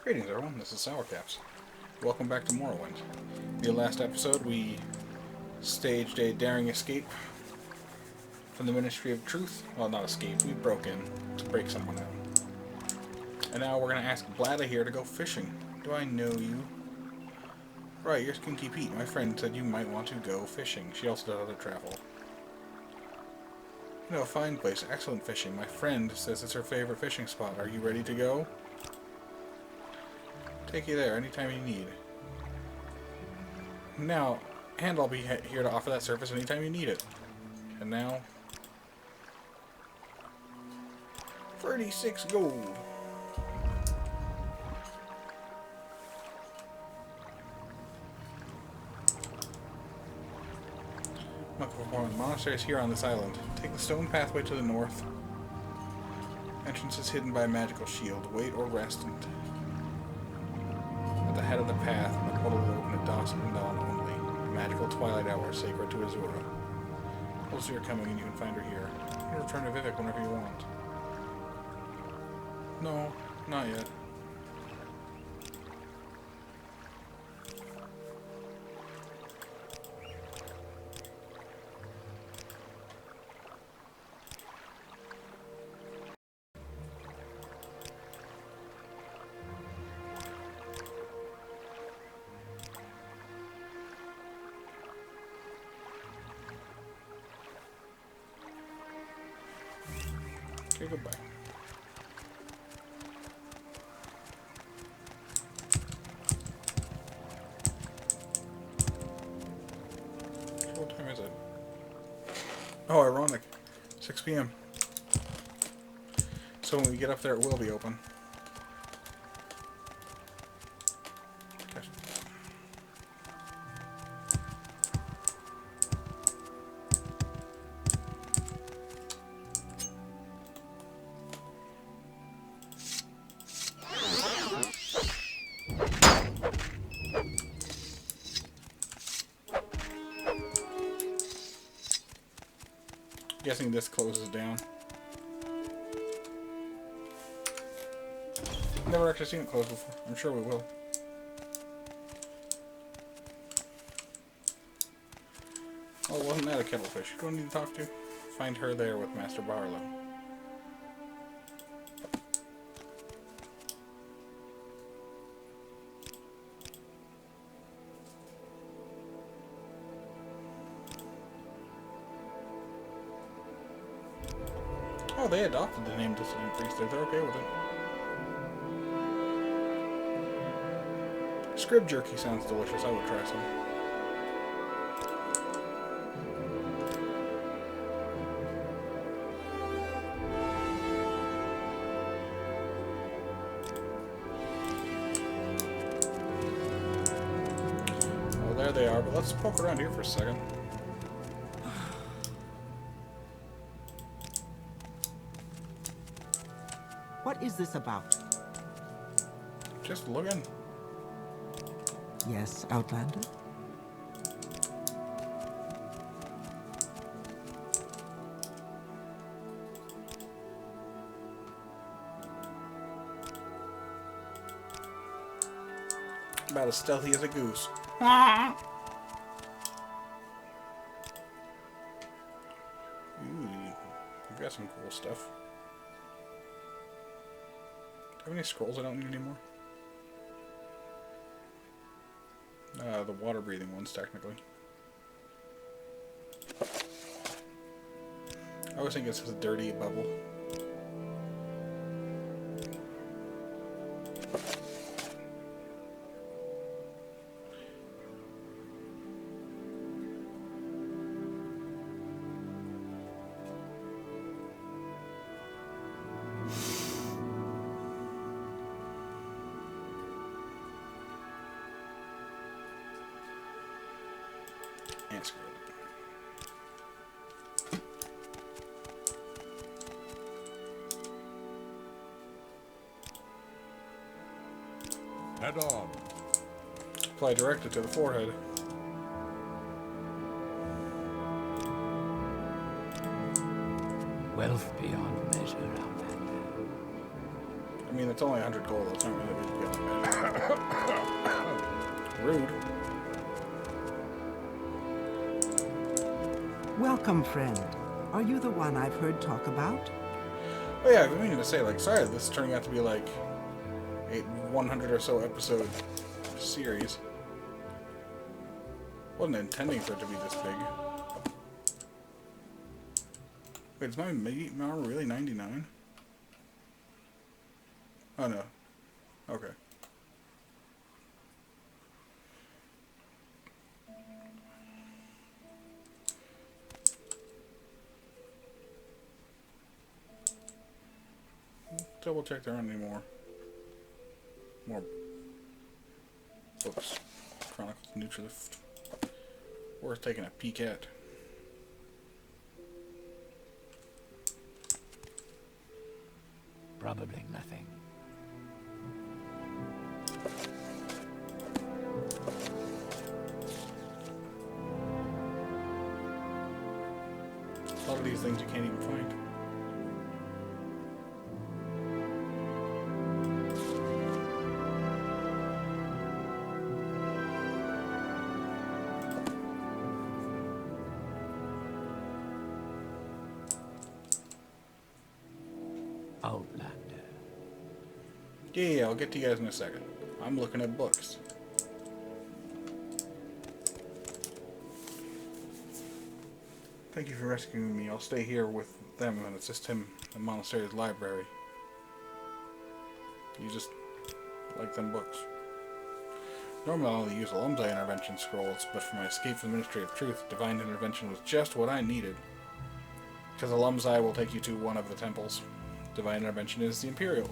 Greetings everyone, this is Sourcaps. Welcome back to Morrowind. In the last episode we staged a daring escape from the Ministry of Truth. Well, not escape, we broke in to break someone out. And now we're going to ask Blada here to go fishing. Do I know you? Right, you're Skinky Pete. My friend said you might want to go fishing. She also does other travel. You know, a fine place, excellent fishing. My friend says it's her favorite fishing spot. Are you ready to go? Take you there anytime you need. Now, and I'll be here to offer that service anytime you need it. And now, 36 gold. The monastery is here on this island. Take the stone pathway to the north. Entrance is hidden by a magical shield. Wait or rest at the head of the path, and the portal will open at dusk and dawn only. A magical twilight hour sacred to Azura. Also, you're coming and you can find her here. You can return to Vivek whenever you want. No, not yet. Okay, goodbye. What time is it? Oh, ironic. 6 p.m. So when we get up there, it will be open. Okay. Guessing this closes down. Never actually seen it close before. I'm sure we will. Oh, wasn't that a kettlefish? Who do I need to talk to? Find her there with Master Barlow. Oh, they adopted the name Dissident Priest there. They're okay with it. Scrib jerky sounds delicious. I would try some. Oh, there they are. But let's poke around here for a second. What is this about? Just looking. Yes, Outlander? About as stealthy as a goose. Ooh, you've got some cool stuff. Do I have any scrolls I don't need anymore? The water-breathing ones, technically. I always think it's a dirty bubble. And screw it. Head on. Apply directly to the forehead. Wealth beyond measure, Outlander. I mean, it's only 100 gold. It's not really a big deal. Rude. Welcome, friend. Are you the one I've heard talk about? Oh yeah, I've been meaning to say, like, sorry, this is turning out to be like a 100 or so episode series. Wasn't intending for it to be this big. Wait, is my meat armor really 99? Oh no. Okay. Double check there aren't any more books. Chronicles of Nutrilift. Worth taking a peek at. Probably nothing. A lot of these things you can't even find. Outlander. Yeah, I'll get to you guys in a second. I'm looking at books. Thank you for rescuing me. I'll stay here with them and assist him in the monastery's library. You just like them books. Normally I only use alumni intervention scrolls, but for my escape from the Ministry of Truth, divine intervention was just what I needed. Because alumni will take you to one of the temples. Divine intervention is the Imperial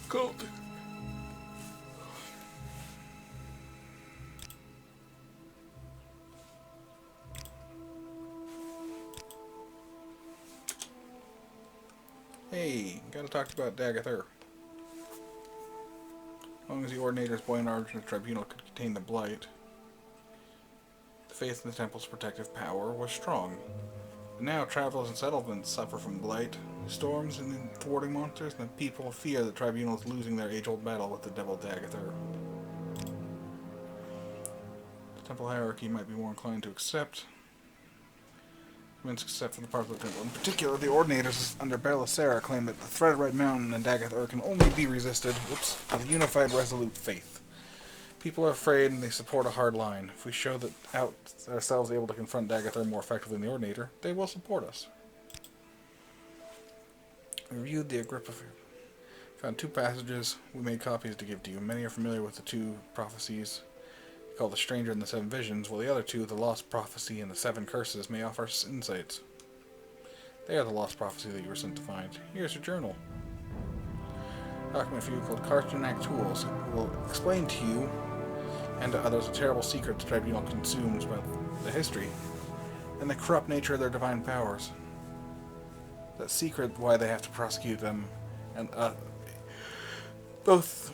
cult. Hey, gotta talk about Dagathur. As long as the Ordinator's buoyant arms in the tribunal could contain the blight, the faith in the temple's protective power was strong. But now travelers and settlements suffer from blight, storms and thwarting monsters, and the people fear the tribunal is losing their age-old battle with the devil Dagathur. The temple hierarchy might be more inclined to accept except for the parts of the temple. In particular, the Ordinators under Belisara claim that the threat of Red Mountain and Dagathur can only be resisted with a unified, resolute faith. People are afraid and they support a hard line. If we show that ourselves able to confront Dagathur more effectively than the Ordinator, they will support us. We reviewed the Agrippa. Found 2 passages. We made copies to give to you. Many are familiar with the 2 prophecies called the Stranger and the 7 Visions, while the other 2, the Lost Prophecy and the 7 Curses, may offer us insights. They are the Lost Prophecy that you were sent to find. Here's your journal. A document for you called Cartonac Tools. It will explain to you and to others a terrible secret the tribunal consumes about the history and the corrupt nature of their divine powers. That secret, why they have to prosecute them, and both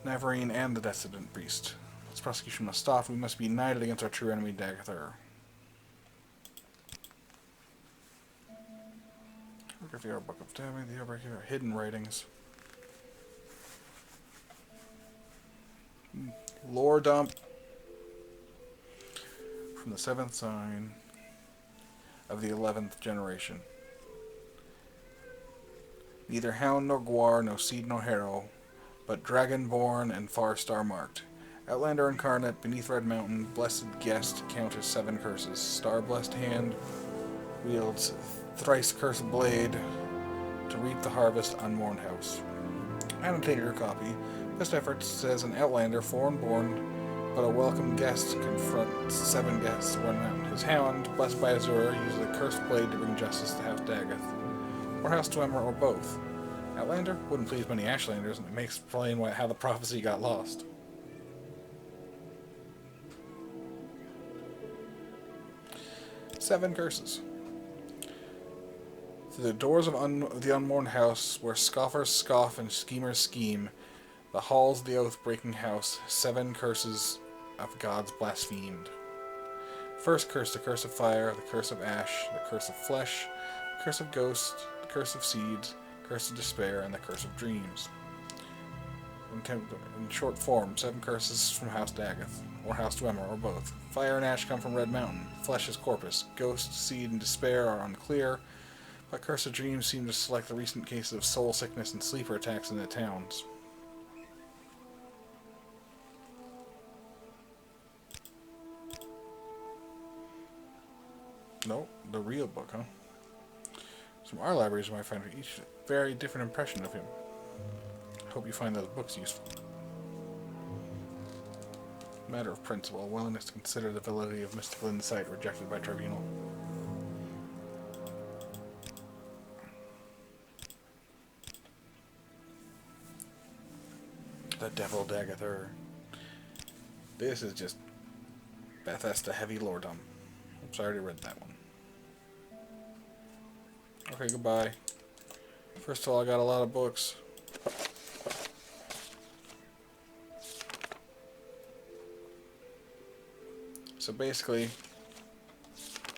Navarine and the Descendant Priest. This prosecution must stop. We must be united against our true enemy, Dagathur. Geography, our Book of Damning, the Geography, our Hidden Writings. Lore dump from the 7th sign of the 11th generation. Neither hound nor guar, no seed nor harrow, but dragonborn and far star marked. Outlander incarnate, beneath Red Mountain, blessed guest, counters 7 curses. Star-blessed hand wields thrice cursed blade to reap the harvest, unmourned house. Annotated your copy. Best efforts says an Outlander, foreign-born, but a welcome guest, confronts 7 guests when his hound, blessed by Azura, uses a cursed blade to bring justice to House Dagath, or House Dwemer, or both. Outlander wouldn't please many Ashlanders, and it may explain how the prophecy got lost. Seven curses. Through the doors of the unmourned house, where scoffers scoff and schemers scheme, the halls of the oath-breaking house, 7 curses of gods blasphemed. First curse, the curse of fire, the curse of ash, the curse of flesh, the curse of ghosts, the curse of seeds, Curse of Despair, and the Curse of Dreams. In short form, 7 curses from House Daggett, or House Dwemer, or both. Fire and ash come from Red Mountain. Flesh is Corpus. Ghost, Seed, and Despair are unclear, but Curse of Dreams seem to select the recent cases of soul sickness and sleeper attacks in the towns. No, the real book, huh? From our libraries, you might find each very different impression of him. I hope you find those books useful. Matter of principle, willingness to consider the validity of mystical insight rejected by tribunal. The Devil Dagather. This is just Bethesda heavy loredom. Oops, I already read that one. Okay, goodbye. First of all, I got a lot of books. So basically,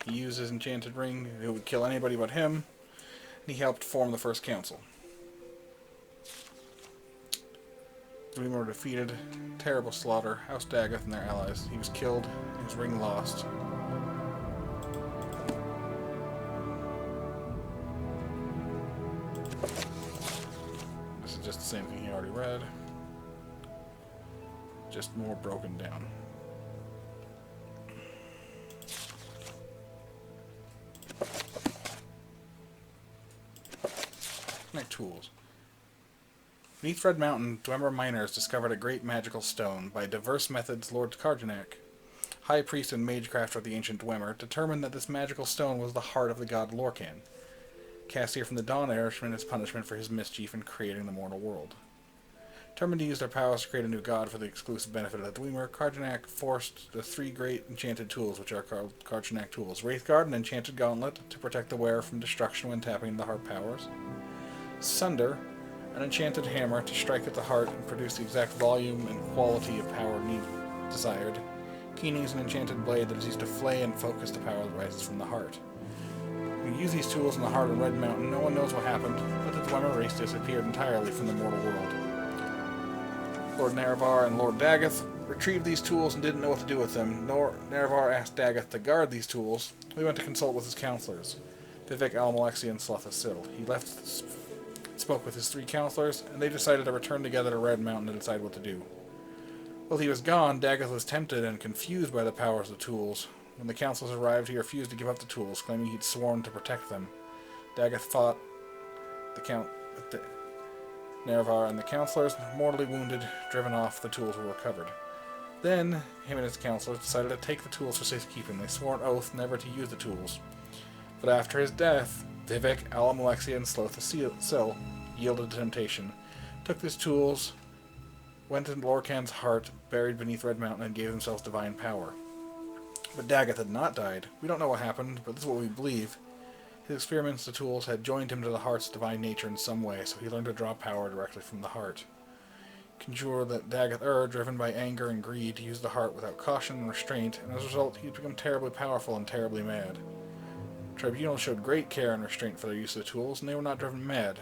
he used his enchanted ring. It would kill anybody but him. And he helped form the first council. We were defeated. Terrible slaughter. House Daggett and their allies. He was killed. His ring lost. This is just the same thing he already read. Just more broken down. Connect tools. Beneath Red Mountain, Dwemer miners discovered a great magical stone. By diverse methods, Lord Karjanak, High Priest and Magecrafter of the ancient Dwemer, determined that this magical stone was the heart of the god Lorcan, cast here from the Dawn Irishman as punishment for his mischief in creating the mortal world. Determined to use their powers to create a new god for the exclusive benefit of the Dwemer, Karjanak forced the 3 great enchanted tools, which are called Karjanak tools. Wraithguard, an enchanted gauntlet to protect the wearer from destruction when tapping the heart powers. Sunder, an enchanted hammer to strike at the heart and produce the exact volume and quality of power desired. Keening is an enchanted blade that is used to flay and focus the power that rises from the heart. When you use these tools in the heart of Red Mountain, no one knows what happened, but the Dwemer race disappeared entirely from the mortal world. Lord Nerevar and Lord Daggett retrieved these tools and didn't know what to do with them. Nerevar asked Daggett to guard these tools. He went to consult with his counselors, Vivek, Almalexi, and Slothasil. He spoke with his 3 counselors, and they decided to return together to Red Mountain to decide what to do. While he was gone, Daggett was tempted and confused by the powers of the tools. When the councilors arrived, he refused to give up the tools, claiming he'd sworn to protect them. Daggett fought Nerevar and the counselors, mortally wounded, driven off. The tools were recovered. Then, him and his counselors decided to take the tools for safekeeping. They swore an oath never to use the tools. But after his death, Vivek, Alamalexia, and Slothasil yielded to temptation, took these tools, went into Lorcan's heart, buried beneath Red Mountain, and gave themselves divine power. But Daggett had not died. We don't know what happened, but this is what we believe. His experiments with the tools had joined him to the heart's divine nature in some way, so he learned to draw power directly from the heart. Conjure that Daggett driven by anger and greed, used the heart without caution and restraint, and as a result, he'd become terribly powerful and terribly mad. Tribunal showed great care and restraint for their use of the tools, and they were not driven mad.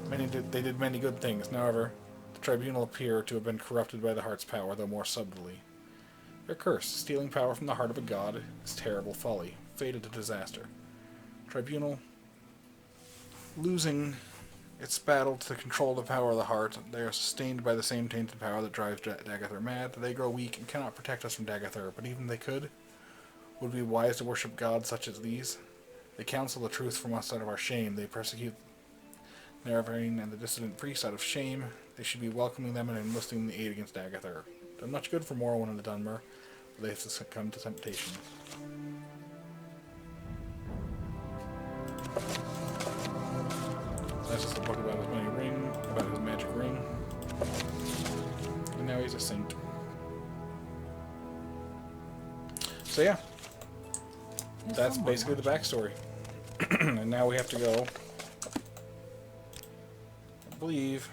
They did many good things. However, the tribunal appear to have been corrupted by the heart's power, though more subtly. Their curse, stealing power from the heart of a god, is terrible folly, fated to disaster. Tribunal, losing its battle to control the power of the heart, they are sustained by the same tainted power that drives Dagather mad. They grow weak and cannot protect us from Dagather, but even if they could, would it be wise to worship gods such as these? They counsel the truth from us out of our shame. They persecute Nerevarine and the dissident priests out of shame. They should be welcoming them and enlisting the aid against Dagather. Done much good for Morrowind and the Dunmer, but they have succumbed to temptation. That's just a book about his magic ring. And now he's a saint. So yeah. That's basically the backstory. And now we have to go. I believe.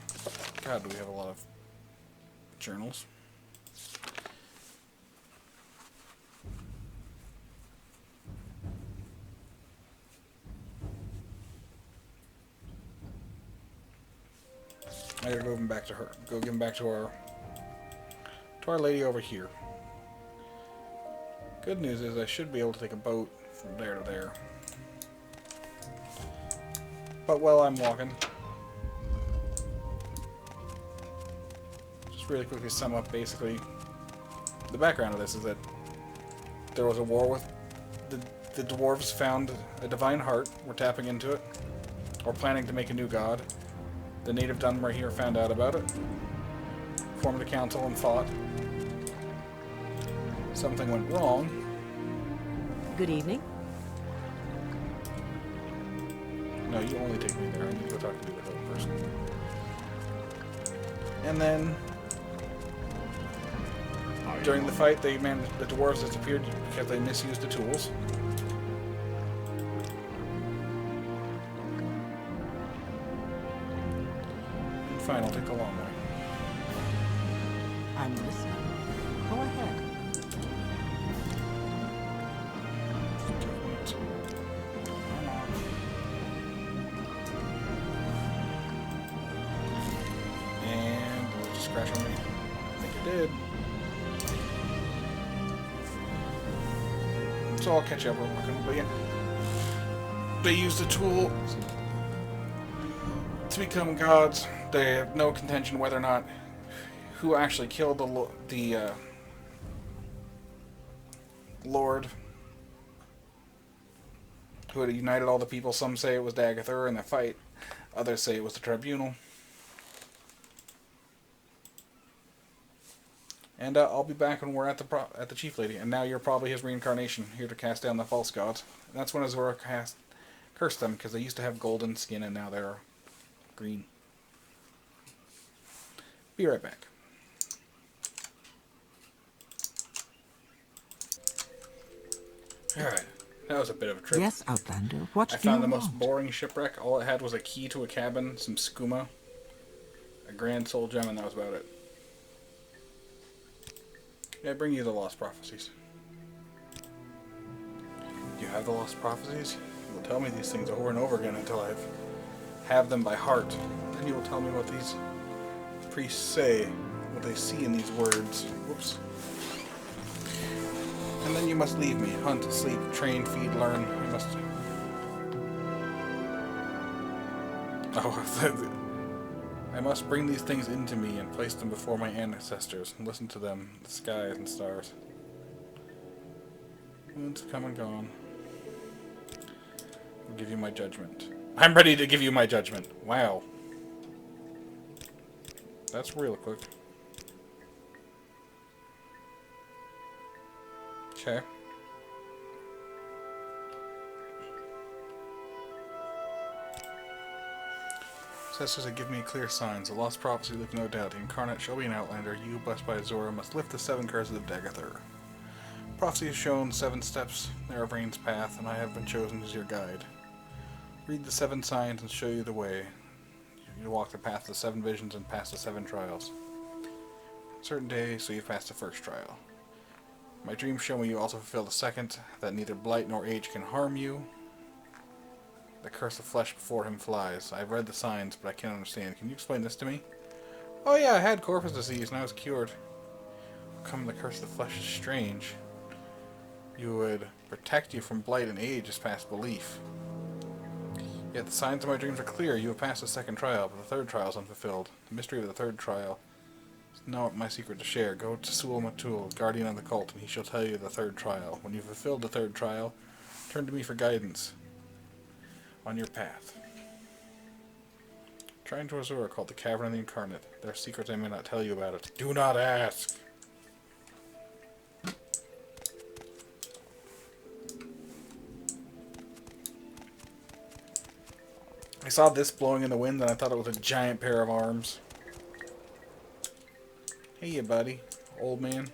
God, do we have a lot of journals? I gotta go give him back to her. Go give him back to our lady over here. Good news is I should be able to take a boat from there to there. But while I'm walking, just really quickly sum up basically the background of this is that there was a war with the dwarves found a divine heart, were tapping into it, or planning to make a new god. The native Dunmer here found out about it, formed a council and fought. Something went wrong. Good evening. No, you only take me there. I need to go talk to the other person. And then, during the fight, the dwarves disappeared because they misused the tools. And fine, I'll take the long way. I'm listening. Go ahead. And will it just crash on me? I think it did. So I'll catch up real quick. But yeah, they use the tool to become gods. They have no contention whether or not who actually killed the Lord who had united all the people. Some say it was Dagathur in the fight. Others say it was the tribunal. And I'll be back when we're at the chief lady. And now you're probably his reincarnation, here to cast down the false gods. And that's when Azura cursed them, because they used to have golden skin and now they're green. Be right back. Alright, that was a bit of a trip. Yes, Outlander. What I do you found the want? most boring shipwreck. All it had was a key to a cabin, some skooma, a grand soul gem, and that was about it. Yeah, I bring you the Lost Prophecies. You have the Lost Prophecies? You will tell me these things over and over again until I have them by heart. Then you will tell me what these priests say, what they see in these words. Whoops. And then you must leave me. Hunt, sleep, train, feed, learn. You must... Oh, I must bring these things into me and place them before my ancestors and listen to them, the skies and stars. Moons come and gone. I'll give you my judgment. I'm ready to give you my judgment. Wow. That's real quick. Okay. Ancestors have given me clear signs. The lost prophecy leave no doubt. The incarnate shall be an outlander. You, blessed by Azora, must lift the 7 curses of Dagathur. Prophecy has shown 7 steps, narrow Rain's path, and I have been chosen as your guide. Read the 7 signs and show you the way. You walk the path of the 7 visions and pass the 7 trials. A certain day, so you've passed the first trial. My dreams show me you also fulfill the 2nd, that neither blight nor age can harm you. The curse of flesh before him flies. I've read the signs, but I can't understand. Can you explain this to me? Oh yeah, I had corpus disease and I was cured. How come the curse of the flesh is strange? You would protect you from blight and age is past belief. Yet the signs of my dreams are clear. You have passed the 2nd trial, but the 3rd trial is unfulfilled. The mystery of the 3rd trial is not my secret to share. Go to Sul Matul, guardian of the cult, and he shall tell you the 3rd trial. When you've fulfilled the 3rd trial, turn to me for guidance on your path. Try into Azura called the Cavern of the Incarnate. There are secrets I may not tell you about it. Do not ask! I saw this blowing in the wind and I thought it was a giant pair of arms. Hey you buddy, old man.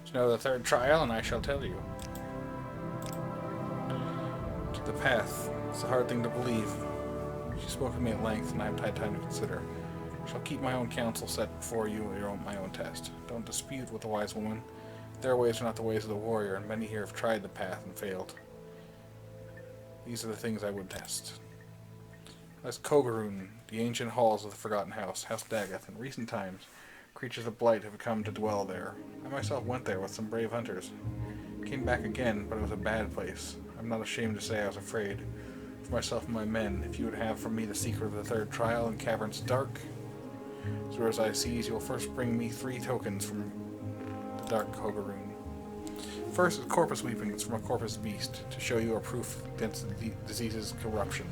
You know the 3rd trial and I shall tell you. The path. It's a hard thing to believe. She spoke to me at length, and I have had time to consider. I shall keep my own counsel set before you, my own test. Don't dispute with the wise woman. Their ways are not the ways of the warrior, and many here have tried the path and failed. These are the things I would test. That's Kogarun, the ancient halls of the Forgotten House, House Daggeth. In recent times, creatures of blight have come to dwell there. I myself went there with some brave hunters. Came back again, but it was a bad place. I'm not ashamed to say I was afraid. For myself and my men, if you would have from me the secret of the third trial in caverns dark, so as I seize, you will first bring me 3 tokens from the dark Kogarun. First is corpus weepings from a corpus beast, to show you a proof against the disease's corruption.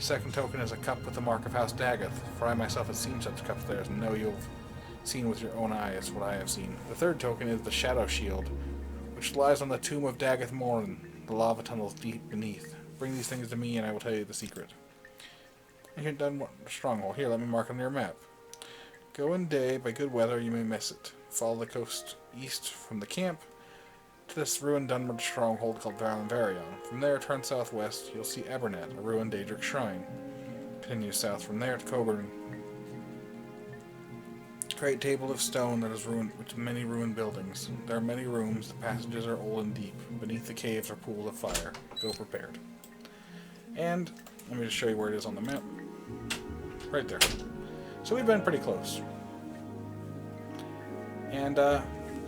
Second token is a cup with the mark of House Daggeth, for I myself have seen such cups there, and know you've seen with your own eyes what I have seen. The third token is the Shadow Shield, which lies on the tomb of Daggeth Morn, the lava tunnels deep beneath. Bring these things to me, and I will tell you the secret. And you're done stronghold. Here, let me mark on your map. Go in day, by good weather you may miss it. Follow the coast east from the camp to this ruined Dunward stronghold called Valenvarion. From there, turn southwest, you'll see Abernet, a ruined Daedric shrine. Continue south from there to Coburn. Great table of stone that is ruined with many ruined buildings. There are many rooms, the passages are old and deep. Beneath the caves are pools of fire. Go prepared. And let me just show you where it is on the map. Right there. So we've been pretty close. And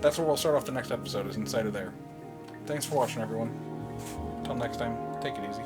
that's where we'll start off the next episode, is inside of there. Thanks for watching, everyone. Until next time, take it easy.